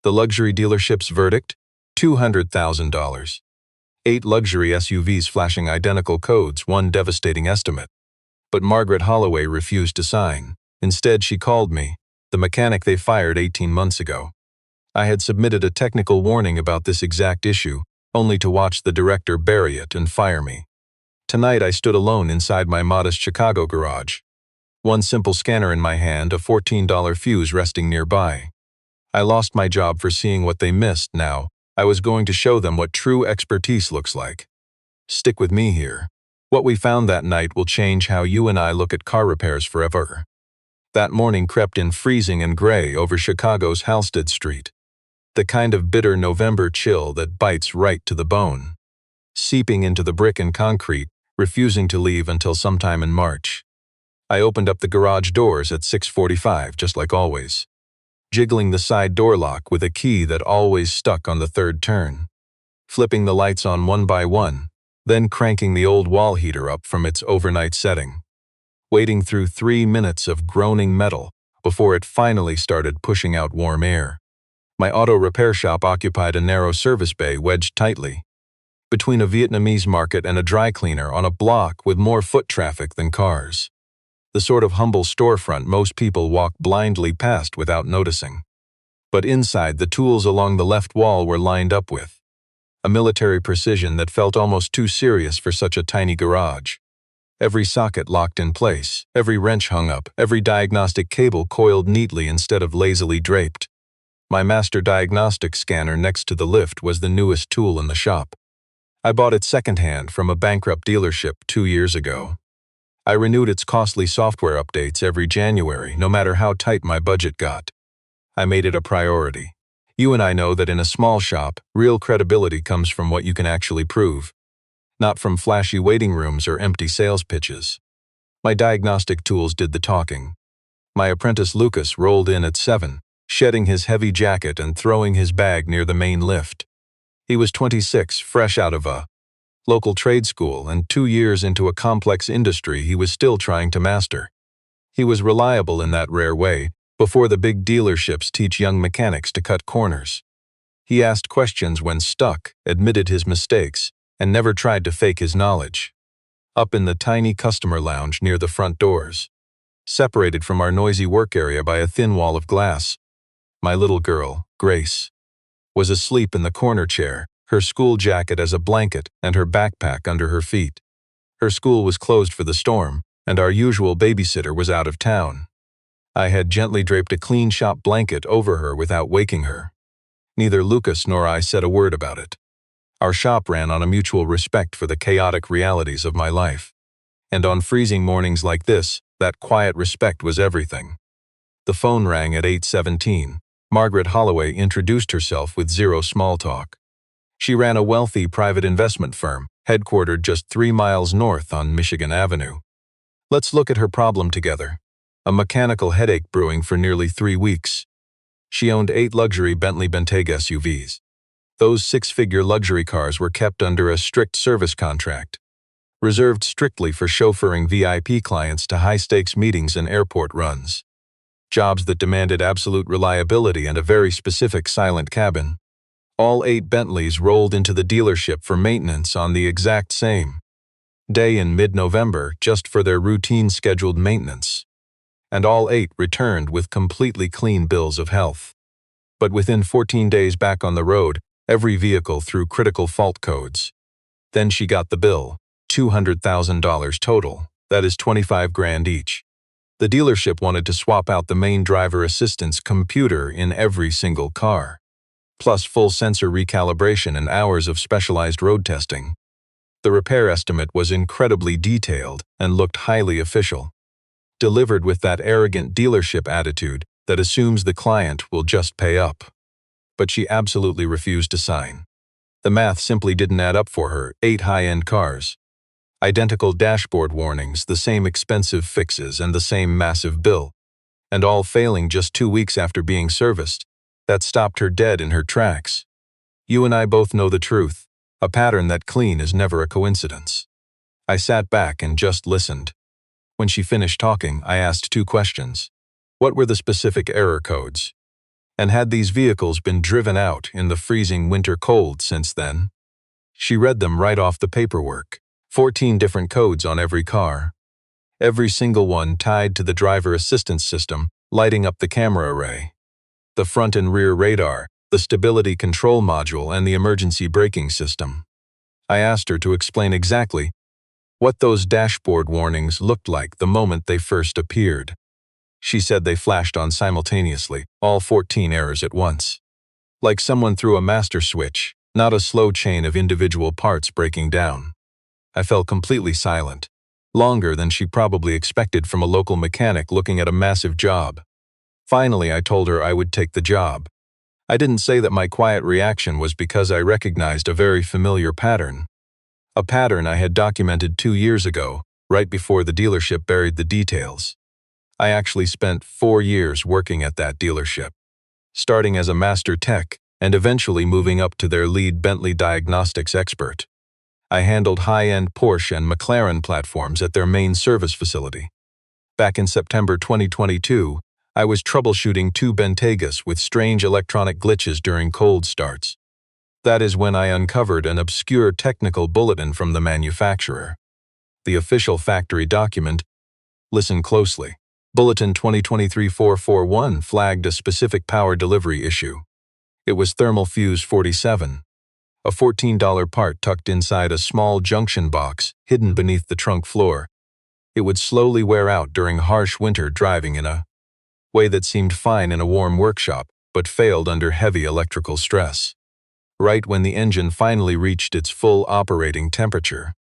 The luxury dealership's verdict? $200,000. 8 luxury SUVs flashing identical codes, one devastating estimate. But Margaret Holloway refused to sign. Instead, she called me, the mechanic they fired 18 months ago. I had submitted a technical warning about this exact issue, only to watch the director bury it and fire me. Tonight I stood alone inside my modest Chicago garage. One simple scanner in my hand, a $14 fuse resting nearby. I lost my job for seeing what they missed. Now, I was going to show them what true expertise looks like. Stick with me here. What we found that night will change how you and I look at car repairs forever. That morning crept in freezing and gray over Chicago's Halsted Street. The kind of bitter November chill that bites right to the bone. Seeping into the brick and concrete, refusing to leave until sometime in March. I opened up the garage doors at 6:45, just like always. Jiggling the side door lock with a key that always stuck on the third turn. Flipping the lights on one by one, then cranking the old wall heater up from its overnight setting. Waiting through 3 minutes of groaning metal before it finally started pushing out warm air. My auto repair shop occupied a narrow service bay wedged tightly between a Vietnamese market and a dry cleaner on a block with more foot traffic than cars. The sort of humble storefront most people walk blindly past without noticing. But inside, the tools along the left wall were lined up with a military precision that felt almost too serious for such a tiny garage. Every socket locked in place, every wrench hung up, every diagnostic cable coiled neatly instead of lazily draped. My master diagnostics scanner next to the lift was the newest tool in the shop. I bought it secondhand from a bankrupt dealership 2 years ago. I renewed its costly software updates every January, no matter how tight my budget got. I made it a priority. You and I know that in a small shop, real credibility comes from what you can actually prove, not from flashy waiting rooms or empty sales pitches. My diagnostic tools did the talking. My apprentice Lucas rolled in at 7, shedding his heavy jacket and throwing his bag near the main lift. He was 26, fresh out of a local trade school, and 2 years into a complex industry he was still trying to master. He was reliable in that rare way, before the big dealerships teach young mechanics to cut corners. He asked questions when stuck, admitted his mistakes, and never tried to fake his knowledge. Up in the tiny customer lounge near the front doors, separated from our noisy work area by a thin wall of glass, my little girl, Grace, was asleep in the corner chair, her school jacket as a blanket and her backpack under her feet. Her school was closed for the storm, and our usual babysitter was out of town. I had gently draped a clean shop blanket over her without waking her. Neither Lucas nor I said a word about it. Our shop ran on a mutual respect for the chaotic realities of my life. And on freezing mornings like this, that quiet respect was everything. The phone rang at 8:17. Margaret Holloway introduced herself with zero small talk. She ran a wealthy private investment firm, headquartered just 3 miles north on Michigan Avenue. Let's look at her problem together. A mechanical headache brewing for nearly 3 weeks. She owned 8 luxury Bentley Bentaygas SUVs. Those 6-figure luxury cars were kept under a strict service contract, reserved strictly for chauffeuring VIP clients to high-stakes meetings and airport runs. Jobs that demanded absolute reliability and a very specific silent cabin. All 8 Bentleys rolled into the dealership for maintenance on the exact same day in mid-November, just for their routine scheduled maintenance. And all 8 returned with completely clean bills of health. But within 14 days back on the road, every vehicle threw critical fault codes. Then she got the bill, $200,000 total, that is 25 grand each. The dealership wanted to swap out the main driver assistance computer in every single car, plus full sensor recalibration and hours of specialized road testing. The repair estimate was incredibly detailed and looked highly official, delivered with that arrogant dealership attitude that assumes the client will just pay up. But she absolutely refused to sign. The math simply didn't add up for her. 8 high-end cars, identical dashboard warnings, the same expensive fixes, and the same massive bill, and all failing just 2 weeks after being serviced. That stopped her dead in her tracks. You and I both know the truth. A pattern that clean is never a coincidence. I sat back and just listened. When she finished talking, I asked 2 questions. What were the specific error codes? And had these vehicles been driven out in the freezing winter cold since then? She read them right off the paperwork. 14 different codes on every car. Every single one tied to the driver assistance system, lighting up the camera array. The front and rear radar, the stability control module, and the emergency braking system. I asked her to explain exactly what those dashboard warnings looked like the moment they first appeared. She said they flashed on simultaneously, all 14 errors at once. Like someone threw a master switch, not a slow chain of individual parts breaking down. I fell completely silent, longer than she probably expected from a local mechanic looking at a massive job. Finally, I told her I would take the job. I didn't say that my quiet reaction was because I recognized a very familiar pattern. A pattern I had documented 2 years ago, right before the dealership buried the details. I actually spent 4 years working at that dealership, starting as a master tech and eventually moving up to their lead Bentley diagnostics expert. I handled high-end Porsche and McLaren platforms at their main service facility. Back in September 2022, I was troubleshooting 2 Bentaygas with strange electronic glitches during cold starts. That is when I uncovered an obscure technical bulletin from the manufacturer. The official factory document, listen closely, Bulletin 2023-441 flagged a specific power delivery issue. It was thermal fuse 47, a $14 part tucked inside a small junction box hidden beneath the trunk floor. It would slowly wear out during harsh winter driving in a way that seemed fine in a warm workshop, but failed under heavy electrical stress. Right when the engine finally reached its full operating temperature,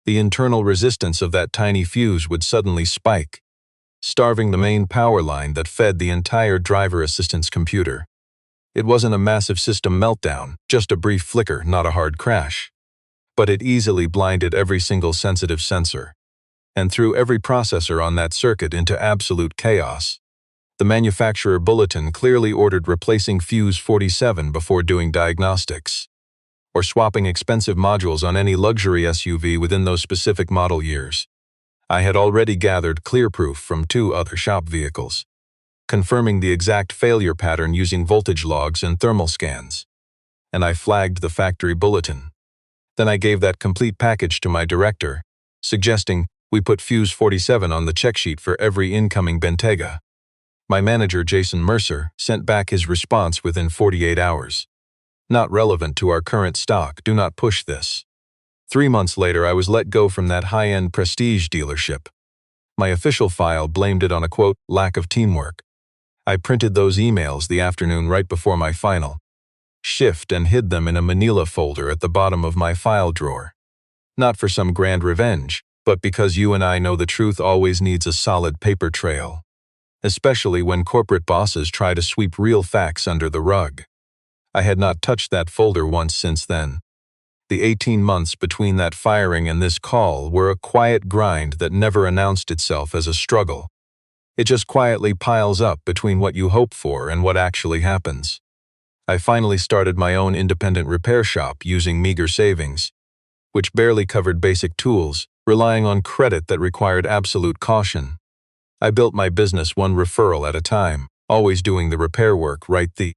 the internal resistance of that tiny fuse would suddenly spike, starving the main power line that fed the entire driver assistance computer. It wasn't a massive system meltdown, just a brief flicker, not a hard crash. But it easily blinded every single sensitive sensor, and threw every processor on that circuit into absolute chaos. The manufacturer bulletin clearly ordered replacing fuse 47 before doing diagnostics, or swapping expensive modules on any luxury SUV within those specific model years. I had already gathered clear proof from 2 other shop vehicles, confirming the exact failure pattern using voltage logs and thermal scans. And I flagged the factory bulletin. Then I gave that complete package to my director, suggesting we put fuse 47 on the check sheet for every incoming Bentayga. My manager, Jason Mercer, sent back his response within 48 hours. Not relevant to our current stock, do not push this. 3 months later, I was let go from that high-end prestige dealership. My official file blamed it on a, quote, lack of teamwork. I printed those emails the afternoon right before my final shift and hid them in a manila folder at the bottom of my file drawer. Not for some grand revenge, but because you and I know the truth always needs a solid paper trail, especially when corporate bosses try to sweep real facts under the rug. I had not touched that folder once since then. The 18 months between that firing and this call were a quiet grind that never announced itself as a struggle. It just quietly piles up between what you hope for and what actually happens. I finally started my own independent repair shop using meager savings, which barely covered basic tools, relying on credit that required absolute caution. I built my business one referral at a time, always doing the repair work right the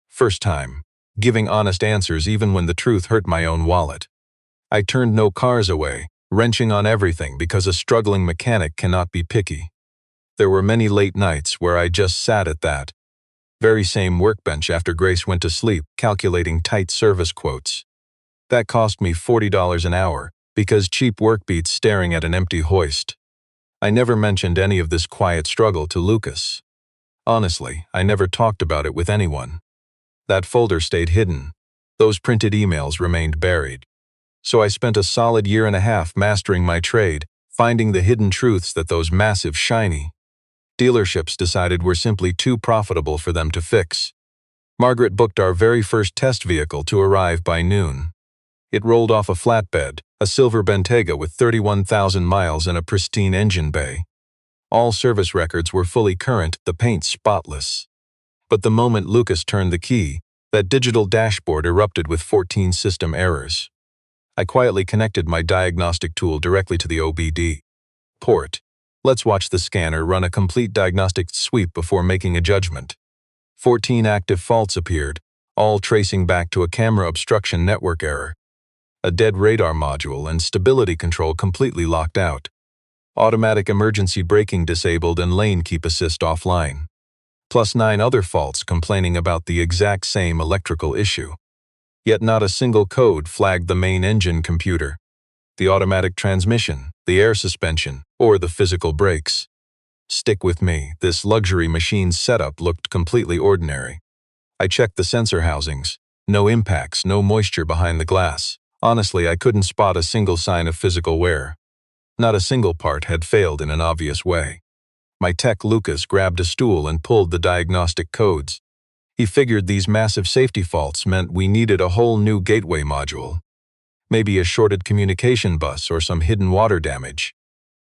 first time, giving honest answers even when the truth hurt my own wallet. I turned no cars away, wrenching on everything because a struggling mechanic cannot be picky. There were many late nights where I just sat at that very same workbench after Grace went to sleep, calculating tight service quotes. That cost me $40 an hour because cheap work beats staring at an empty hoist. I never mentioned any of this quiet struggle to Lucas. Honestly, I never talked about it with anyone. That folder stayed hidden. Those printed emails remained buried. So I spent a solid 1.5 years mastering my trade, finding the hidden truths that those massive, shiny dealerships decided were simply too profitable for them to fix. Margaret booked our very first test vehicle to arrive by noon. It rolled off a flatbed, a silver Bentayga with 31,000 miles and a pristine engine bay. All service records were fully current, the paint spotless. But the moment Lucas turned the key, that digital dashboard erupted with 14 system errors. I quietly connected my diagnostic tool directly to the OBD port. Let's watch the scanner run a complete diagnostic sweep before making a judgment. 14 active faults appeared, all tracing back to a camera obstruction network error. A dead radar module and stability control completely locked out. Automatic emergency braking disabled and lane keep assist offline. Plus 9 other faults complaining about the exact same electrical issue. Yet not a single code flagged the main engine computer, the automatic transmission, the air suspension, or the physical brakes. Stick with me, this luxury machine's setup looked completely ordinary. I checked the sensor housings. No impacts, no moisture behind the glass. Honestly, I couldn't spot a single sign of physical wear. Not a single part had failed in an obvious way. My tech Lucas grabbed a stool and pulled the diagnostic codes. He figured these massive safety faults meant we needed a whole new gateway module. Maybe a shorted communication bus or some hidden water damage.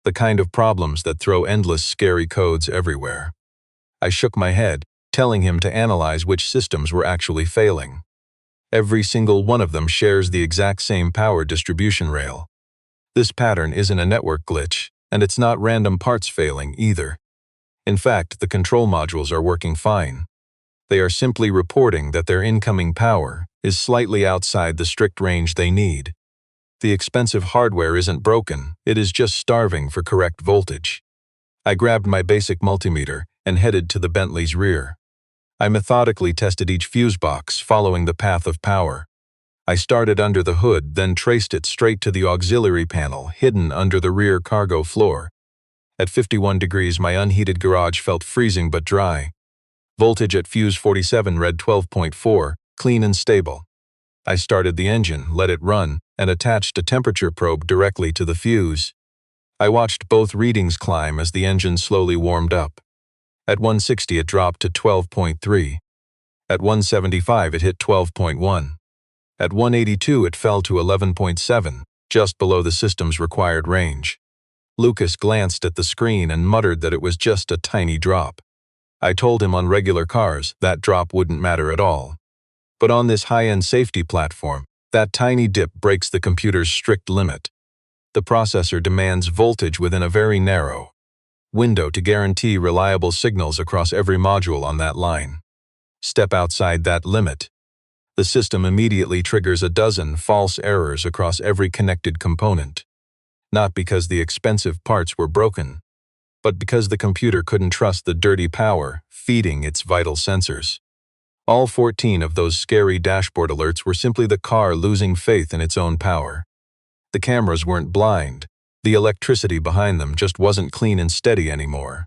The kind of problems that throw endless scary codes everywhere. I shook my head, telling him to analyze which systems were actually failing. Every single one of them shares the exact same power distribution rail. This pattern isn't a network glitch, and it's not random parts failing either. In fact, the control modules are working fine. They are simply reporting that their incoming power is slightly outside the strict range they need. The expensive hardware isn't broken, it is just starving for correct voltage. I grabbed my basic multimeter and headed to the Bentley's rear. I methodically tested each fuse box, following the path of power. I started under the hood, then traced it straight to the auxiliary panel hidden under the rear cargo floor. At 51 degrees, my unheated garage felt freezing but dry. Voltage at fuse 47 read 12.4, clean and stable. I started the engine, let it run, and attached a temperature probe directly to the fuse. I watched both readings climb as the engine slowly warmed up. At 160 it dropped to 12.3. At 175 it hit 12.1. At 182 it fell to 11.7, just below the system's required range. Lucas glanced at the screen and muttered that it was just a tiny drop. I told him on regular cars that drop wouldn't matter at all. But on this high-end safety platform, that tiny dip breaks the computer's strict limit. The processor demands voltage within a very narrow window to guarantee reliable signals across every module on that line. Step outside that limit. The system immediately triggers a dozen false errors across every connected component. Not because the expensive parts were broken, but because the computer couldn't trust the dirty power feeding its vital sensors. All 14 of those scary dashboard alerts were simply the car losing faith in its own power. The cameras weren't blind. The electricity behind them just wasn't clean and steady anymore.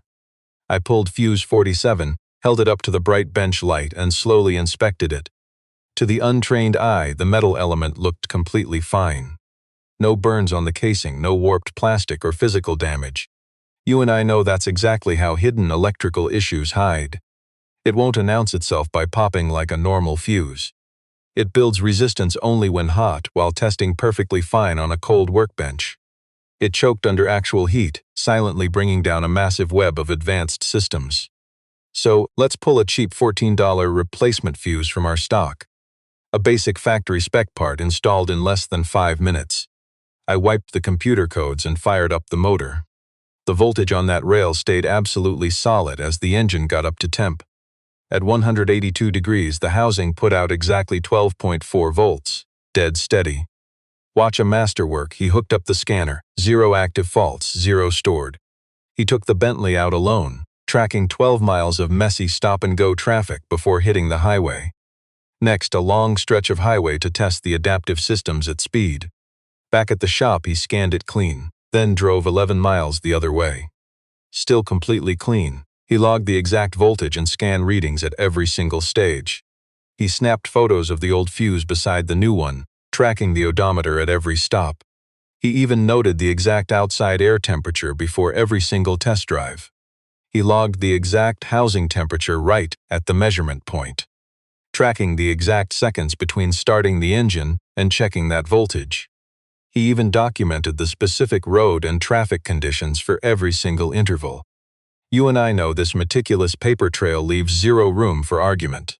I pulled fuse 47, held it up to the bright bench light, and slowly inspected it. To the untrained eye, the metal element looked completely fine. No burns on the casing, no warped plastic or physical damage. You and I know that's exactly how hidden electrical issues hide. It won't announce itself by popping like a normal fuse. It builds resistance only when hot, while testing perfectly fine on a cold workbench. It choked under actual heat, silently bringing down a massive web of advanced systems. So, let's pull a cheap $14 replacement fuse from our stock. A basic factory spec part installed in less than 5 minutes. I wiped the computer codes and fired up the motor. The voltage on that rail stayed absolutely solid as the engine got up to temp. At 182 degrees, the housing put out exactly 12.4 volts, dead steady. Watch a masterwork. He hooked up the scanner, 0 active faults, 0 stored. He took the Bentley out alone, tracking 12 miles of messy stop-and-go traffic before hitting the highway. Next, a long stretch of highway to test the adaptive systems at speed. Back at the shop, he scanned it clean, then drove 11 miles the other way. Still completely clean. He logged the exact voltage and scan readings at every single stage. He snapped photos of the old fuse beside the new one, tracking the odometer at every stop. He even noted the exact outside air temperature before every single test drive. He logged the exact housing temperature right at the measurement point, tracking the exact seconds between starting the engine and checking that voltage. He even documented the specific road and traffic conditions for every single interval. You and I know this meticulous paper trail leaves 0 room for argument.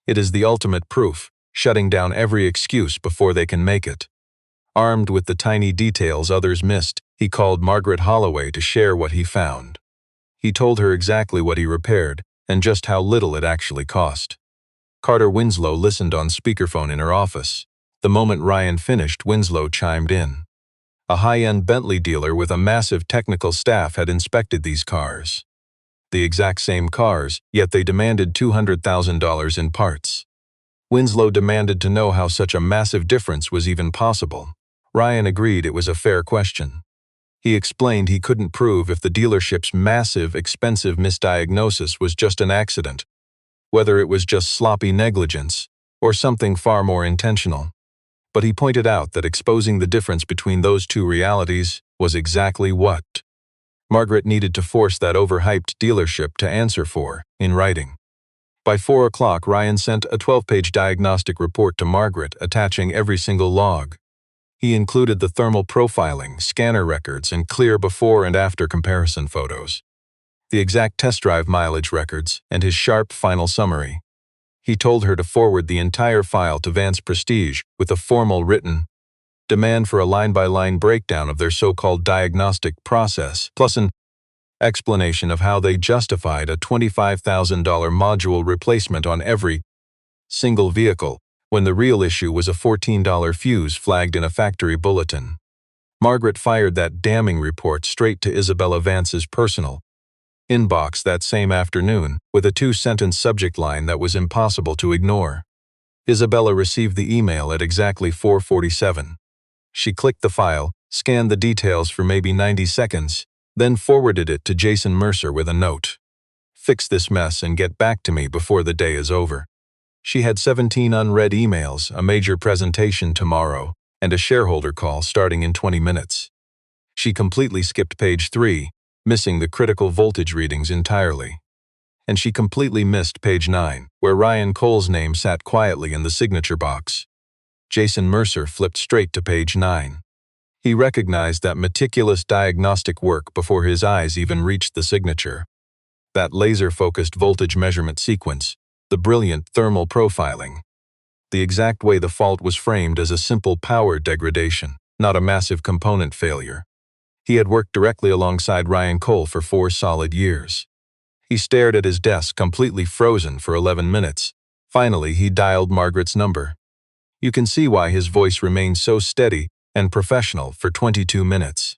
It is the ultimate proof, shutting down every excuse before they can make it. Armed with the tiny details others missed, he called Margaret Holloway to share what he found. He told her exactly what he repaired, and just how little it actually cost. Carter Winslow listened on speakerphone in her office. The moment Ryan finished, Winslow chimed in. A high-end Bentley dealer with a massive technical staff had inspected these cars. The exact same cars, yet they demanded $200,000 in parts. Winslow demanded to know how such a massive difference was even possible. Ryan agreed it was a fair question. He explained he couldn't prove if the dealership's massive, expensive misdiagnosis was just an accident, whether it was just sloppy negligence or something far more intentional. But he pointed out that exposing the difference between those two realities was exactly what Margaret needed to force that overhyped dealership to answer for, in writing. By 4 o'clock, Ryan sent a 12-page diagnostic report to Margaret, attaching every single log. He included the thermal profiling, scanner records, and clear before and after comparison photos, the exact test drive mileage records, and his sharp final summary. He told her to forward the entire file to Vance Prestige with a formal written demand for a line-by-line breakdown of their so-called diagnostic process, plus an explanation of how they justified a $25,000 module replacement on every single vehicle, when the real issue was a $14 fuse flagged in a factory bulletin. Margaret fired that damning report straight to Isabella Vance's personal inbox that same afternoon, with a 2-sentence subject line that was impossible to ignore. Isabella received the email at exactly 4:47. She clicked the file, scanned the details for maybe 90 seconds, then forwarded it to Jason Mercer with a note. "Fix this mess and get back to me before the day is over." She had 17 unread emails, a major presentation tomorrow, and a shareholder call starting in 20 minutes. She completely skipped page 3, missing the critical voltage readings entirely. And she completely missed page 9, where Ryan Cole's name sat quietly in the signature box. Jason Mercer flipped straight to page 9. He recognized that meticulous diagnostic work before his eyes even reached the signature. That laser-focused voltage measurement sequence, the brilliant thermal profiling. The exact way the fault was framed as a simple power degradation, not a massive component failure. He had worked directly alongside Ryan Cole for 4 solid years. He stared at his desk, completely frozen, for 11 minutes. Finally, he dialed Margaret's number. You can see why his voice remained so steady and professional for 22 minutes.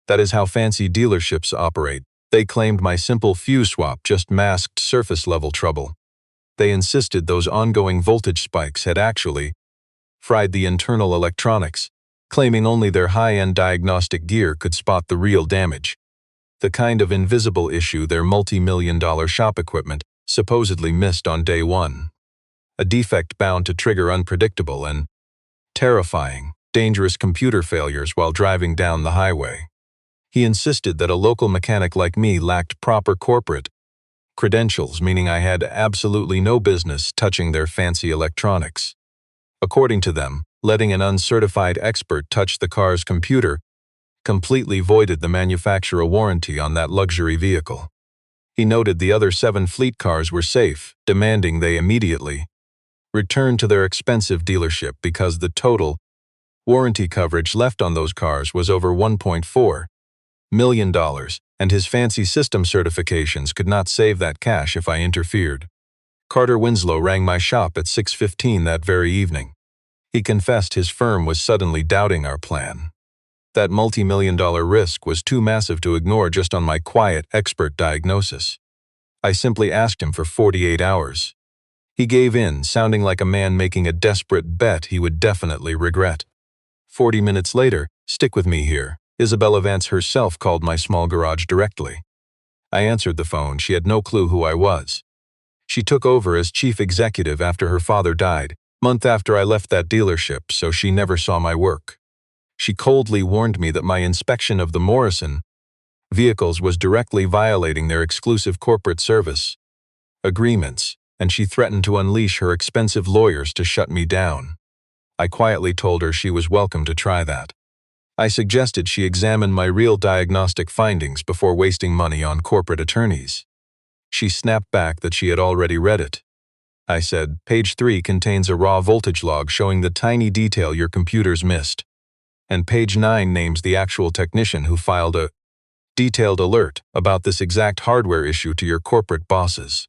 That is how fancy dealerships operate. They claimed my simple fuse swap just masked surface-level trouble. They insisted those ongoing voltage spikes had actually fried the internal electronics, claiming only their high-end diagnostic gear could spot the real damage. The kind of invisible issue their multi-million-dollar shop equipment supposedly missed on day one. A defect bound to trigger unpredictable and terrifying, dangerous computer failures while driving down the highway. He insisted that a local mechanic like me lacked proper corporate credentials, meaning I had absolutely no business touching their fancy electronics. According to them, letting an uncertified expert touch the car's computer completely voided the manufacturer warranty on that luxury vehicle. He noted the other 7 fleet cars were safe, demanding they immediately return to their expensive dealership because the total warranty coverage left on those cars was over $1.4 million, and his fancy system certifications could not save that cash if I interfered. Carter Winslow rang my shop at 6:15 that very evening. He confessed his firm was suddenly doubting our plan. That multi-million-dollar risk was too massive to ignore just on my quiet, expert diagnosis. I simply asked him for 48 hours. He gave in, sounding like a man making a desperate bet he would definitely regret. 40 minutes later, stick with me here, Isabella Vance herself called my small garage directly. I answered the phone. She had no clue who I was. She took over as chief executive after her father died, month after I left that dealership, so she never saw my work. She coldly warned me that my inspection of the Morrison vehicles was directly violating their exclusive corporate service agreements, and she threatened to unleash her expensive lawyers to shut me down. I quietly told her she was welcome to try that. I suggested she examine my real diagnostic findings before wasting money on corporate attorneys. She snapped back that she had already read it. I said, page 3 contains a raw voltage log showing the tiny detail your computers missed. And page 9 names the actual technician who filed a detailed alert about this exact hardware issue to your corporate bosses.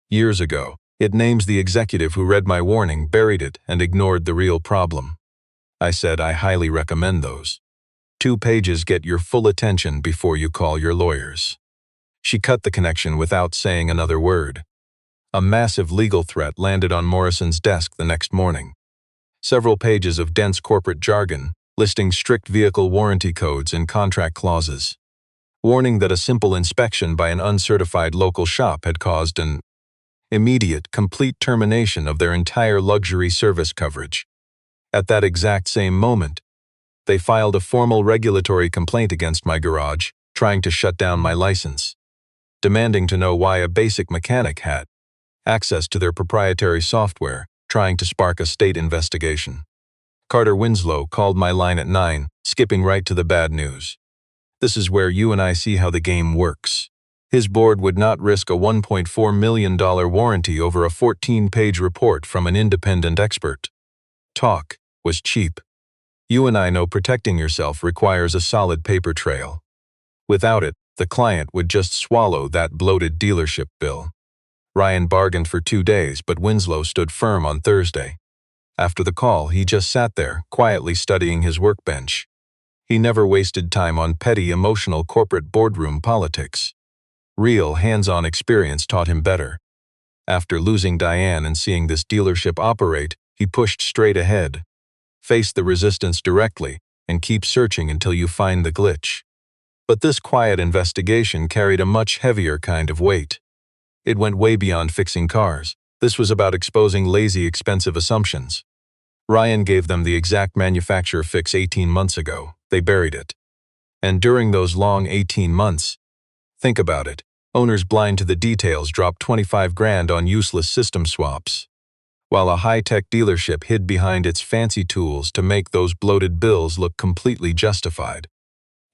Years ago, it names the executive who read my warning, buried it, and ignored the real problem. I said I highly recommend those. 2 pages get your full attention before you call your lawyers. She cut the connection without saying another word. A massive legal threat landed on Morrison's desk the next morning. Several pages of dense corporate jargon, listing strict vehicle warranty codes and contract clauses, warning that a simple inspection by an uncertified local shop had caused an immediate, complete termination of their entire luxury service coverage. At that exact same moment, they filed a formal regulatory complaint against my garage, trying to shut down my license, demanding to know why a basic mechanic had access to their proprietary software, trying to spark a state investigation. Carter Winslow called my line at 9, skipping right to the bad news. This is where you and I see how the game works. His board would not risk a $1.4 million warranty over a 14-page report from an independent expert. Talk was cheap. You and I know protecting yourself requires a solid paper trail. Without it, the client would just swallow that bloated dealership bill. Ryan bargained for 2 days, but Winslow stood firm on Thursday. After the call, he just sat there, quietly studying his workbench. He never wasted time on petty, emotional corporate boardroom politics. Real, hands-on experience taught him better. After losing Diane and seeing this dealership operate, he pushed straight ahead. Face the resistance directly, and keep searching until you find the glitch. But this quiet investigation carried a much heavier kind of weight. It went way beyond fixing cars. This was about exposing lazy, expensive assumptions. Ryan gave them the exact manufacturer fix 18 months ago. They buried it. And during those long 18 months, think about it, owners blind to the details dropped 25 grand on useless system swaps, while a high-tech dealership hid behind its fancy tools to make those bloated bills look completely justified.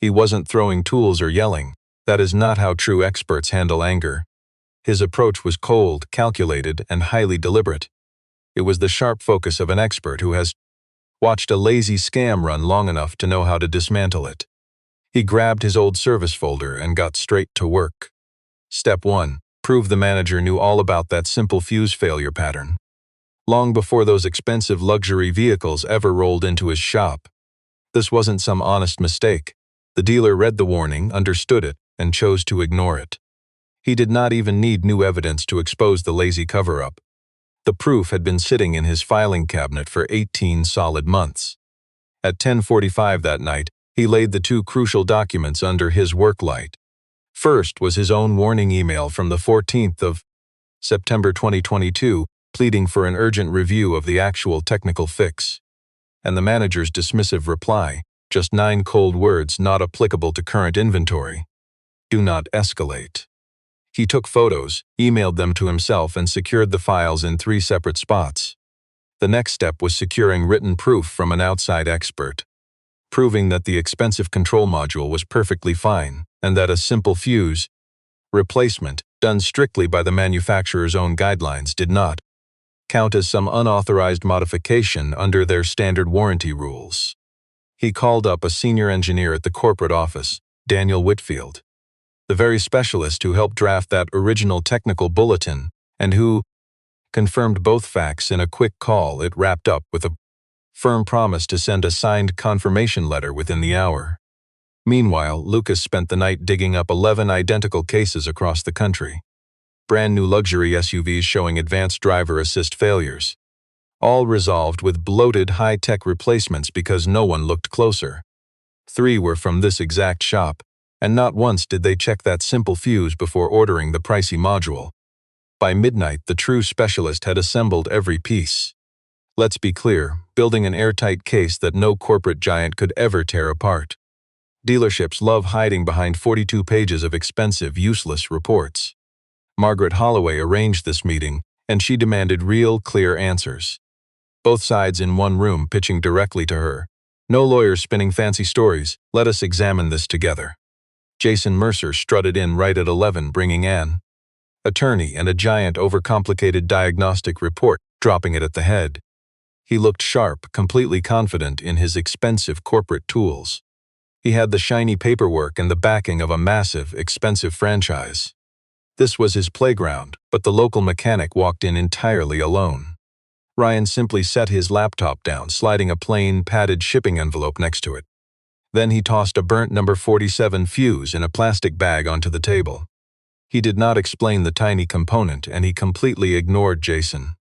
He wasn't throwing tools or yelling. That is not how true experts handle anger. His approach was cold, calculated, and highly deliberate. It was the sharp focus of an expert who has watched a lazy scam run long enough to know how to dismantle it. He grabbed his old service folder and got straight to work. Step 1. Prove the manager knew all about that simple fuse failure pattern. Long before those expensive luxury vehicles ever rolled into his shop. This wasn't some honest mistake. The dealer read the warning, understood it, and chose to ignore it. He did not even need new evidence to expose the lazy cover-up. The proof had been sitting in his filing cabinet for 18 solid months. At 10:45 that night, he laid the 2 crucial documents under his work light. First was his own warning email from the 14th of September 2022, pleading for an urgent review of the actual technical fix. And the manager's dismissive reply, just 9 cold words not applicable to current inventory. Do not escalate. He took photos, emailed them to himself, and secured the files in 3 separate spots. The next step was securing written proof from an outside expert, proving that the expensive control module was perfectly fine, and that a simple fuse replacement, done strictly by the manufacturer's own guidelines, did not count as some unauthorized modification under their standard warranty rules. He called up a senior engineer at the corporate office, Daniel Whitfield, the very specialist who helped draft that original technical bulletin and who confirmed both facts in a quick call. It wrapped up with a firm promise to send a signed confirmation letter within the hour. Meanwhile, Lucas spent the night digging up 11 identical cases across the country. Brand new luxury SUVs showing advanced driver assist failures. All resolved with bloated high-tech replacements because no one looked closer. 3 were from this exact shop, and not once did they check that simple fuse before ordering the pricey module. By midnight, the true specialist had assembled every piece. Let's be clear, building an airtight case that no corporate giant could ever tear apart. Dealerships love hiding behind 42 pages of expensive, useless reports. Margaret Holloway arranged this meeting, and she demanded real, clear answers. Both sides in one room pitching directly to her. No lawyers spinning fancy stories. Let us examine this together. Jason Mercer strutted in right at 11, bringing an attorney and a giant overcomplicated diagnostic report, dropping it at the head. He looked sharp, completely confident in his expensive corporate tools. He had the shiny paperwork and the backing of a massive, expensive franchise. This was his playground, but the local mechanic walked in entirely alone. Ryan simply set his laptop down, sliding a plain, padded shipping envelope next to it. Then he tossed a burnt number 47 fuse in a plastic bag onto the table. He did not explain the tiny component, and he completely ignored Jason.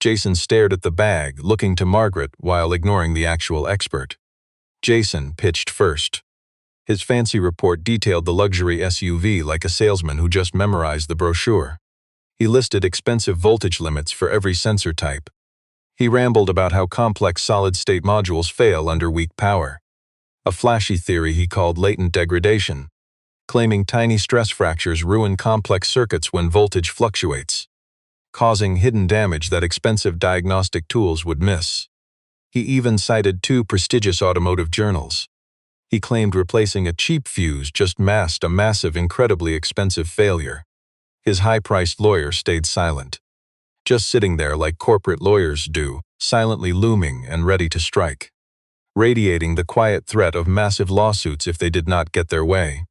Jason stared at the bag, looking to Margaret while ignoring the actual expert. Jason pitched first. His fancy report detailed the luxury SUV like a salesman who just memorized the brochure. He listed expensive voltage limits for every sensor type. He rambled about how complex solid-state modules fail under weak power. A flashy theory he called latent degradation, claiming tiny stress fractures ruin complex circuits when voltage fluctuates, causing hidden damage that expensive diagnostic tools would miss. He even cited 2 prestigious automotive journals. He claimed replacing a cheap fuse just masked a massive, incredibly expensive failure. His high-priced lawyer stayed silent, just sitting there like corporate lawyers do, silently looming and ready to strike, radiating the quiet threat of massive lawsuits if they did not get their way.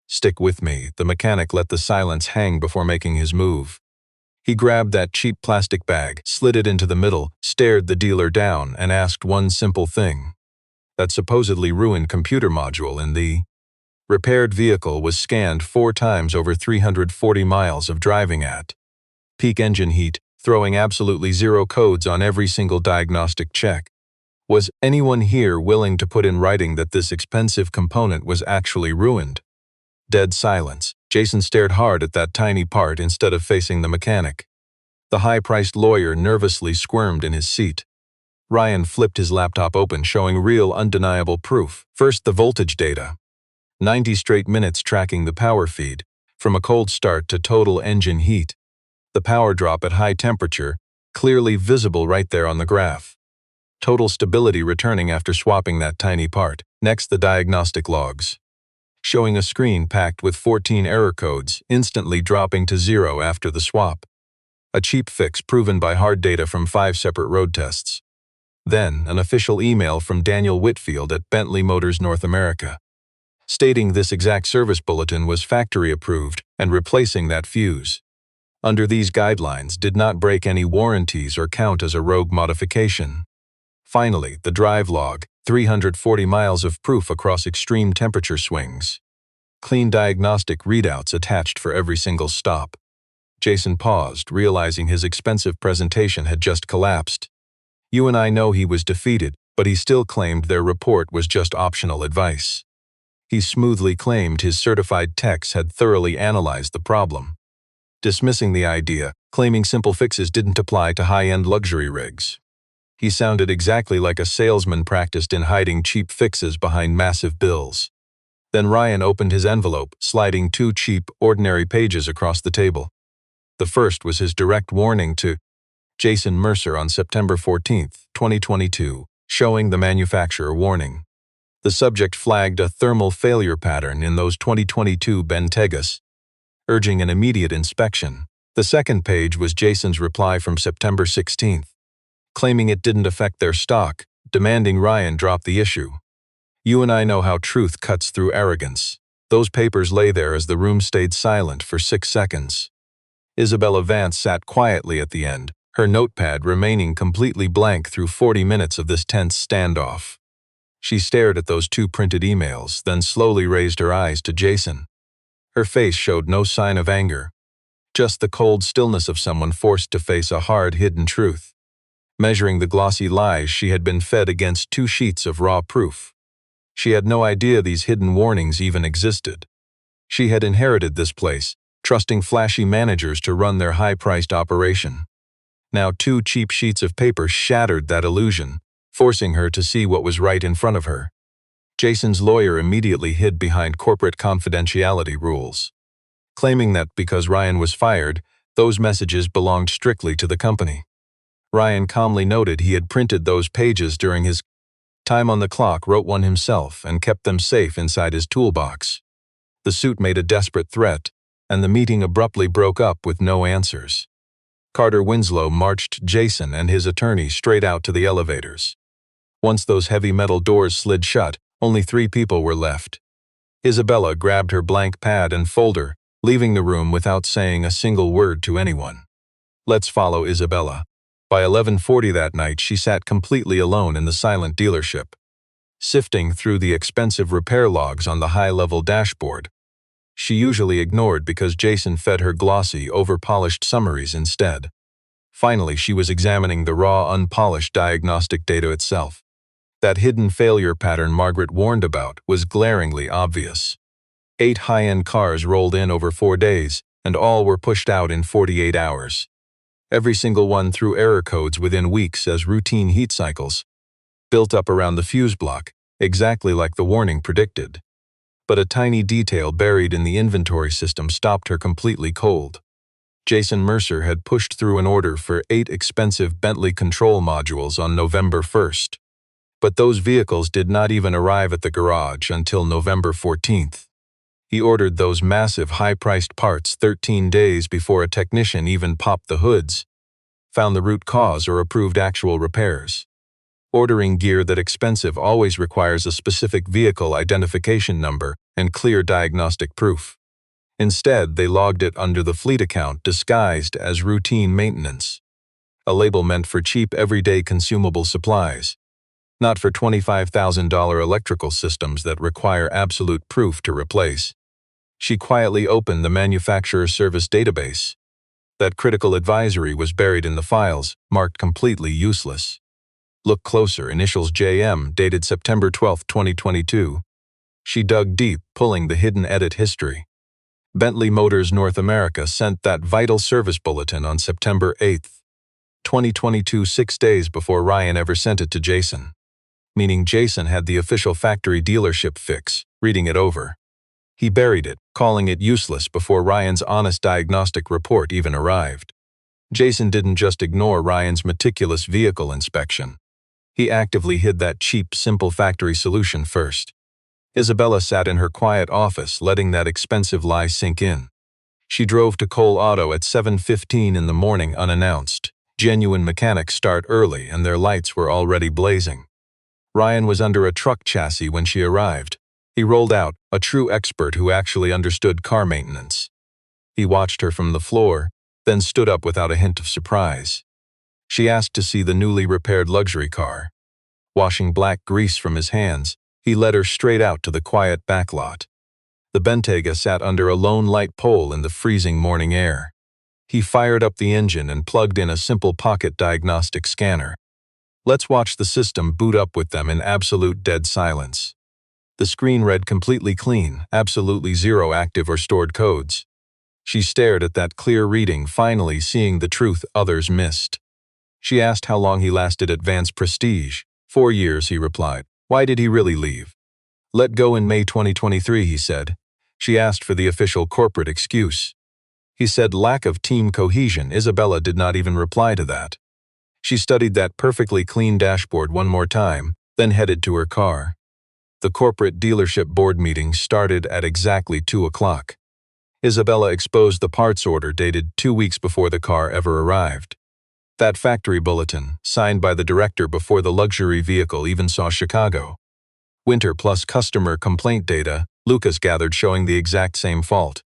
"Stick with me," the mechanic let the silence hang before making his move. He grabbed that cheap plastic bag, slid it into the middle, stared the dealer down, and asked one simple thing. That supposedly ruined computer module in the repaired vehicle was scanned 4 times over 340 miles of driving at peak engine heat, throwing absolutely 0 codes on every single diagnostic check. Was anyone here willing to put in writing that this expensive component was actually ruined? Dead silence. Jason stared hard at that tiny part instead of facing the mechanic. The high-priced lawyer nervously squirmed in his seat. Ryan flipped his laptop open, showing real, undeniable proof. First, the voltage data. 90 straight minutes tracking the power feed, from a cold start to total engine heat. The power drop at high temperature, clearly visible right there on the graph. Total stability returning after swapping that tiny part. Next, the diagnostic logs, showing a screen packed with 14 error codes, instantly dropping to 0 after the swap. A cheap fix proven by hard data from 5 separate road tests. Then, an official email from Daniel Whitfield at Bentley Motors North America, stating this exact service bulletin was factory approved and replacing that fuse. Under these guidelines, did not break any warranties or count as a rogue modification. Finally, the drive log, 340 miles of proof across extreme temperature swings. Clean diagnostic readouts attached for every single stop. Jason paused, realizing his expensive presentation had just collapsed. You and I know he was defeated, but he still claimed their report was just optional advice. He smoothly claimed his certified techs had thoroughly analyzed the problem, dismissing the idea, claiming simple fixes didn't apply to high-end luxury rigs. He sounded exactly like a salesman practiced in hiding cheap fixes behind massive bills. Then Ryan opened his envelope, sliding 2 cheap, ordinary pages across the table. The first was his direct warning to Jason Mercer on September 14, 2022, showing the manufacturer warning. The subject flagged a thermal failure pattern in those 2022 Bentaygas, urging an immediate inspection. The second page was Jason's reply from September 16, claiming it didn't affect their stock, demanding Ryan drop the issue. You and I know how truth cuts through arrogance. Those papers lay there as the room stayed silent for 6 seconds. Isabella Vance sat quietly at the end, her notepad remaining completely blank through 40 minutes of this tense standoff. She stared at those 2 printed emails, then slowly raised her eyes to Jason. Her face showed no sign of anger, just the cold stillness of someone forced to face a hard, hidden truth, measuring the glossy lies she had been fed against 2 sheets of raw proof. She had no idea these hidden warnings even existed. She had inherited this place, trusting flashy managers to run their high-priced operation. Now 2 cheap sheets of paper shattered that illusion, forcing her to see what was right in front of her. Jason's lawyer immediately hid behind corporate confidentiality rules, claiming that because Ryan was fired, those messages belonged strictly to the company. Ryan calmly noted he had printed those pages during his time on the clock, wrote one himself, and kept them safe inside his toolbox. The suit made a desperate threat, and the meeting abruptly broke up with no answers. Carter Winslow marched Jason and his attorney straight out to the elevators. Once those heavy metal doors slid shut, only 3 people were left. Isabella grabbed her blank pad and folder, leaving the room without saying a single word to anyone. Let's follow Isabella. By 11:40 that night, she sat completely alone in the silent dealership, sifting through the expensive repair logs on the high-level dashboard. She usually ignored because Jason fed her glossy, over-polished summaries instead. Finally, she was examining the raw, unpolished diagnostic data itself. That hidden failure pattern Margaret warned about was glaringly obvious. 8 high-end cars rolled in over 4 days, and all were pushed out in 48 hours. Every single one threw error codes within weeks as routine heat cycles, built up around the fuse block, exactly like the warning predicted. But a tiny detail buried in the inventory system stopped her completely cold. Jason Mercer had pushed through an order for 8 expensive Bentley control modules on November 1st. But those vehicles did not even arrive at the garage until November 14th. He ordered those massive high-priced parts 13 days before a technician even popped the hoods, found the root cause, or approved actual repairs. Ordering gear that expensive always requires a specific vehicle identification number and clear diagnostic proof. Instead, they logged it under the fleet account disguised as routine maintenance, a label meant for cheap everyday consumable supplies, not for $25,000 electrical systems that require absolute proof to replace. She quietly opened the manufacturer service database. That critical advisory was buried in the files, marked completely useless. Look closer, initials JM, dated September 12, 2022. She dug deep, pulling the hidden edit history. Bentley Motors North America sent that vital service bulletin on September 8, 2022, 6 days before Ryan ever sent it to Jason. Meaning Jason had the official factory dealership fix, reading it over. He buried it, calling it useless before Ryan's honest diagnostic report even arrived. Jason didn't just ignore Ryan's meticulous vehicle inspection. He actively hid that cheap, simple factory solution first. Isabella sat in her quiet office, letting that expensive lie sink in. She drove to Cole Auto at 7:15 in the morning unannounced. Genuine mechanics start early and their lights were already blazing. Ryan was under a truck chassis when she arrived. He rolled out, a true expert who actually understood car maintenance. He watched her from the floor, then stood up without a hint of surprise. She asked to see the newly repaired luxury car. Washing black grease from his hands, he led her straight out to the quiet backlot. The Bentaygas sat under a lone light pole in the freezing morning air. He fired up the engine and plugged in a simple pocket diagnostic scanner. Let's watch the system boot up with them in absolute dead silence. The screen read completely clean, absolutely zero active or stored codes. She stared at that clear reading, finally seeing the truth others missed. She asked how long he lasted at Vance Prestige. 4 years, he replied. Why did he really leave? Let go in May 2023, he said. She asked for the official corporate excuse. He said lack of team cohesion. Isabella did not even reply to that. She studied that perfectly clean dashboard one more time, then headed to her car. The corporate dealership board meeting started at exactly 2 o'clock. Isabella exposed the parts order dated 2 weeks before the car ever arrived. That factory bulletin, signed by the director before the luxury vehicle even saw Chicago. Winter plus customer complaint data, Lucas gathered showing the exact same fault,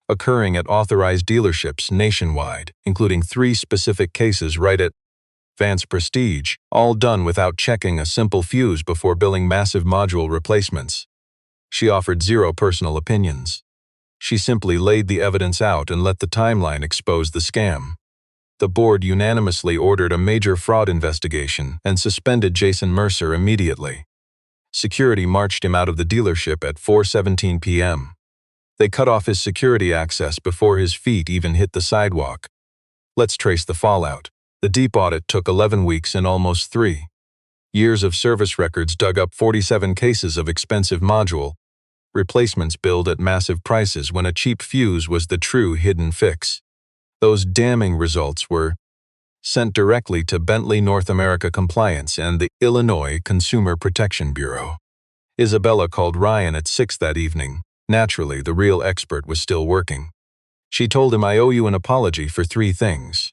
occurring at authorized dealerships nationwide, including 3 specific cases right at Vance Prestige, all done without checking a simple fuse before billing massive module replacements. She offered zero personal opinions. She simply laid the evidence out and let the timeline expose the scam. The board unanimously ordered a major fraud investigation and suspended Jason Mercer immediately. Security marched him out of the dealership at 4:17 p.m. They cut off his security access before his feet even hit the sidewalk. Let's trace the fallout. The deep audit took 11 weeks and almost 3 years of service records dug up 47 cases of expensive module replacements billed at massive prices when a cheap fuse was the true hidden fix. Those damning results were sent directly to Bentley North America Compliance and the Illinois Consumer Protection Bureau. Isabella called Ryan at 6 that evening. Naturally, the real expert was still working. She told him, I owe you an apology for 3 things.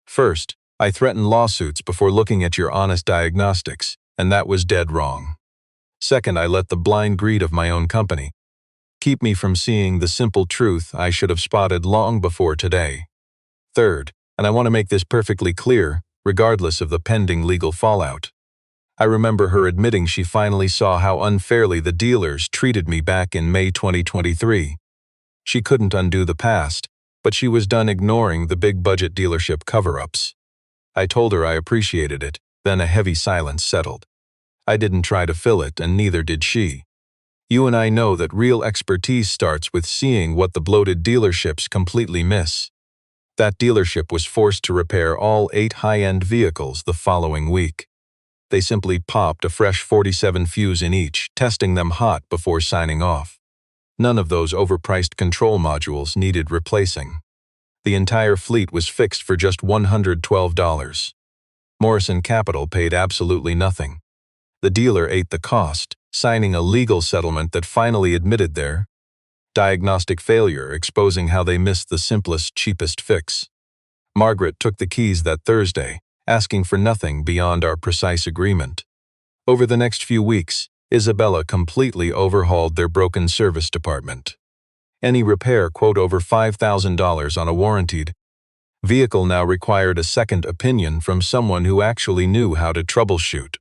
First, I threatened lawsuits before looking at your honest diagnostics, and that was dead wrong. Second, I let the blind greed of my own company keep me from seeing the simple truth I should have spotted long before today. Third, and I want to make this perfectly clear, regardless of the pending legal fallout, I remember her admitting she finally saw how unfairly the dealers treated me back in May 2023. She couldn't undo the past, but she was done ignoring the big-budget dealership cover-ups. I told her I appreciated it, then a heavy silence settled. I didn't try to fill it, and neither did she. You and I know that real expertise starts with seeing what the bloated dealerships completely miss. That dealership was forced to repair all 8 high-end vehicles the following week. They simply popped a fresh 47 fuse in each, testing them hot before signing off. None of those overpriced control modules needed replacing. The entire fleet was fixed for just $112. Morrison Capital paid absolutely nothing. The dealer ate the cost, signing a legal settlement that finally admitted their diagnostic failure, exposing how they missed the simplest, cheapest fix. Margaret took the keys that Thursday, asking for nothing beyond our precise agreement. Over the next few weeks, Isabella completely overhauled their broken service department. Any repair, over $5,000 on a warranted vehicle now required a second opinion from someone who actually knew how to troubleshoot.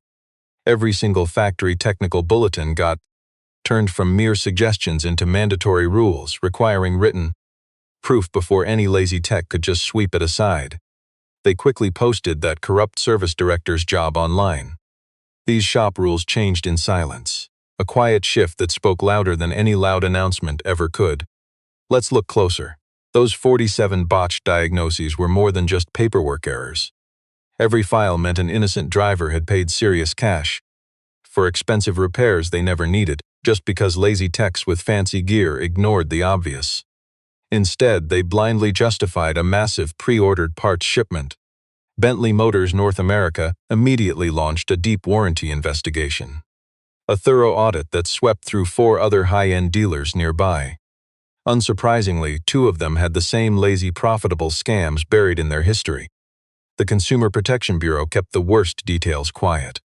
Every single factory technical bulletin got turned from mere suggestions into mandatory rules requiring written proof before any lazy tech could just sweep it aside. They quickly posted that corrupt service director's job online. These shop rules changed in silence, a quiet shift that spoke louder than any loud announcement ever could. Let's look closer. Those 47 botched diagnoses were more than just paperwork errors. Every file meant an innocent driver had paid serious cash for expensive repairs they never needed, just because lazy techs with fancy gear ignored the obvious. Instead, they blindly justified a massive pre-ordered parts shipment. Bentley Motors North America immediately launched a deep warranty investigation. A thorough audit that swept through 4 other high-end dealers nearby. Unsurprisingly, 2 of them had the same lazy profitable scams buried in their history. The Consumer Protection Bureau kept the worst details quiet.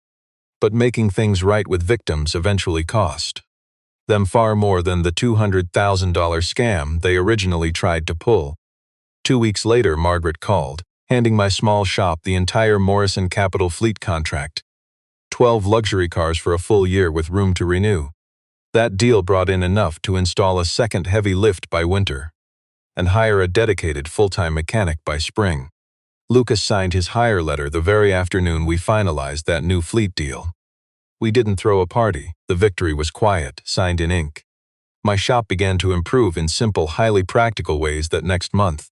But making things right with victims eventually cost them far more than the $200,000 scam they originally tried to pull. 2 weeks later, Margaret called, handing my small shop the entire Morrison Capital fleet contract. 12 luxury cars for a full year with room to renew. That deal brought in enough to install a second heavy lift by winter and hire a dedicated full-time mechanic by spring. Lucas signed his hire letter the very afternoon we finalized that new fleet deal. We didn't throw a party. The victory was quiet, signed in ink. My shop began to improve in simple, highly practical ways that next month.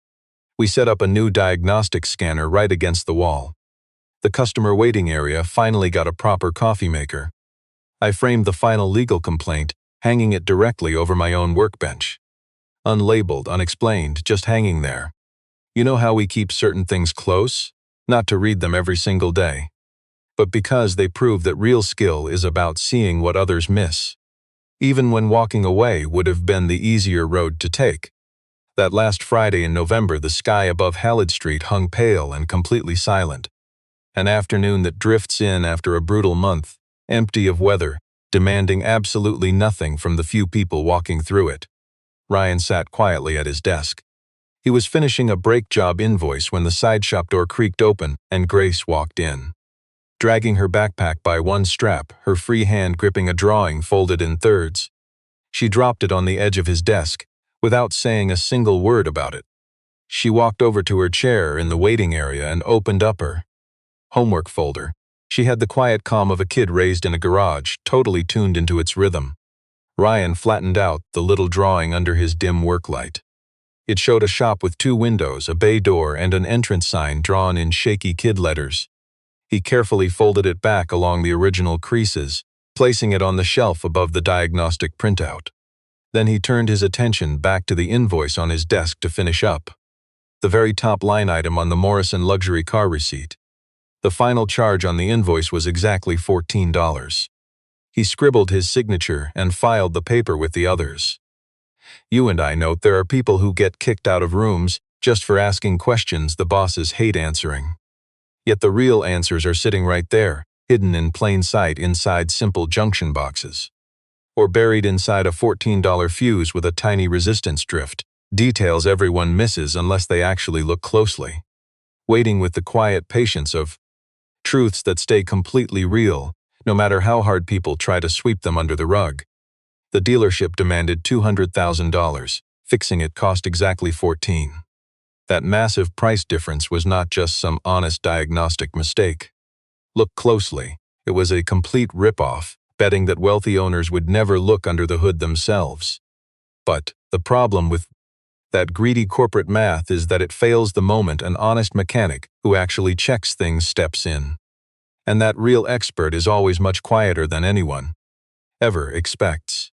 We set up a new diagnostic scanner right against the wall. The customer waiting area finally got a proper coffee maker. I framed the final legal complaint, hanging it directly over my own workbench. Unlabeled, unexplained, just hanging there. You know how we keep certain things close? Not to read them every single day, but because they prove that real skill is about seeing what others miss. Even when walking away would have been the easier road to take. That last Friday in November, the sky above Halid Street hung pale and completely silent. An afternoon that drifts in after a brutal month, empty of weather, demanding absolutely nothing from the few people walking through it. Ryan sat quietly at his desk. He was finishing a brake job invoice when the side shop door creaked open and Grace walked in. Dragging her backpack by one strap, her free hand gripping a drawing folded in thirds. She dropped it on the edge of his desk, without saying a single word about it. She walked over to her chair in the waiting area and opened up her homework folder. She had the quiet calm of a kid raised in a garage, totally tuned into its rhythm. Ryan flattened out the little drawing under his dim work light. It showed a shop with 2 windows, a bay door, and an entrance sign drawn in shaky kid letters. He carefully folded it back along the original creases, placing it on the shelf above the diagnostic printout. Then he turned his attention back to the invoice on his desk to finish up. The very top line item on the Morrison luxury car receipt. The final charge on the invoice was exactly $14. He scribbled his signature and filed the paper with the others. You and I note there are people who get kicked out of rooms just for asking questions the bosses hate answering. Yet the real answers are sitting right there, hidden in plain sight inside simple junction boxes. or buried inside a $14 fuse with a tiny resistance drift, details everyone misses unless they actually look closely. Waiting with the quiet patience of truths that stay completely real, no matter how hard people try to sweep them under the rug. The dealership demanded $200,000, fixing it cost exactly $14,000. That massive price difference was not just some honest diagnostic mistake. Look closely, it was a complete rip-off, betting that wealthy owners would never look under the hood themselves. But the problem with that greedy corporate math is that it fails the moment an honest mechanic who actually checks things steps in. And that real expert is always much quieter than anyone ever expects.